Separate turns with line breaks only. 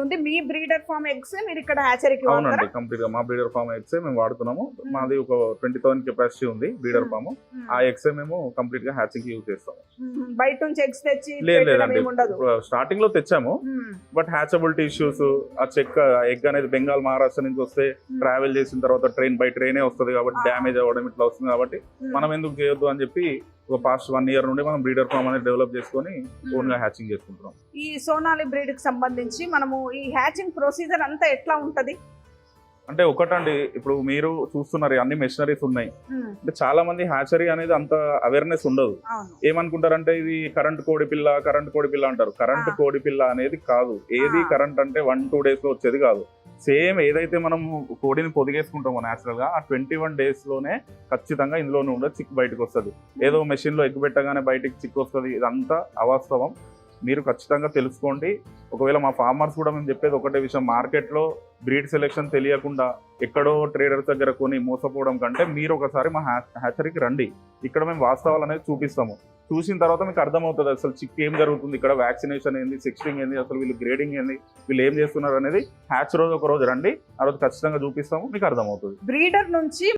ఉంది. మీ breeder form eggs మీరు ఇక్కడ హ్యాచరీకి
అవునండి, కంప్లీట్ గా మా బ్రీడర్ ఫామ్ ఎగ్స్ మేము వాడుతున్నాము. మాది ఒక 20,000 కెపాసిటీ ఉంది బ్రీడర్ ఫామ్. ఆ ఎగ్స్ మేము కంప్లీట్ గా హ్యాచింగ్ యూజ్ చేస్తాము.
బయట నుంచి ఎగ్స్ తెచ్చి
లేదండి, స్టార్టింగ్ లో తెచ్చాము. బట్ హ్యాచబిలిటీ ఇష్యూస్, ఆ చెక్ ఎగ్ అనేది బెంగాల్ మహారాష్ట్ర నుంచి వస్తే ట్రావెల్ చేసిన తర్వాత ట్రైన్ బై ట్రైనే వస్తుంది కాబట్టి డ్యామేజ్ అవ్వడం ఇట్లా వస్తుంది కాబట్టి మనం ఎందుకు చేయొద్దు అని చెప్పి ఒక పాస్ట్ 1 year నుండి మనం బ్రీడర్ ఫామ్ అనేది డెవలప్ చేసుకొని ఓన్ గా హ్యాచింగ్ చేసుకుంటున్నాం.
ఈ సోనాలి బ్రీడ్ కి సంబంధించి మనము ఈ హ్యాచింగ్ ప్రొసీజర్ అంతా ఎట్లా ఉంటది
అంటే ఒకటండి, ఇప్పుడు మీరు చూస్తున్నారు అన్ని మెషినరీస్ ఉన్నాయి. అంటే చాలా మంది హ్యాచరీ అనేది అంత అవేర్నెస్ ఉండదు. ఏమనుకుంటారంటే ఇది కరెంట్ కోడి పిల్ల అంటారు. కరెంట్ కోడి పిల్ల అనేది కాదు. ఏది కరెంట్ అంటే 1-2 days లో వచ్చేది కాదు. సేమ్ ఏదైతే మనం కోడిని పొదిగేసుకుంటామో న్యాచురల్ గా, ఆ 21 days లోనే ఖచ్చితంగా ఇందులోనే ఉండే చిక్ బయటకు వస్తుంది. ఏదో మెషిన్ లో ఎగ్ పెట్టగానే బయటకి చిక్ వస్తుంది, ఇదంతా అవాస్తవం. మీరు ఖచ్చితంగా తెలుసుకోండి. ఒకవేళ మా ఫార్మర్స్ కూడా మేము చెప్పేది ఒకటే విషయం, మార్కెట్లో బ్రీడ్ సెలెక్షన్ తెలియకుండా ఎక్కడో ట్రేడర్స్ దగ్గర కొని మోసపోవడం కంటే మీరు ఒకసారి మా హ్యాచరీకి రండి. ఇక్కడ మేము వాస్తవాలు అనేది చూపిస్తాము. చూసిన తర్వాత మీకు అర్థమవుతుంది అసలు చిక్ ఏం జరుగుతుంది, ఇక్కడ వ్యాక్సినేషన్ ఏంది, సెక్స్టింగ్ ఏంది, అసలు వీళ్ళు గ్రేడింగ్ ఏంది, వీళ్ళు ఏం చేస్తున్నారు అనేది హ్యాచ్ రోజు ఒక రోజు రండి, ఆ రోజు ఖచ్చితంగా చూపిస్తాము, మీకు అర్థమవుతుంది.
బ్రీడర్ నుంచి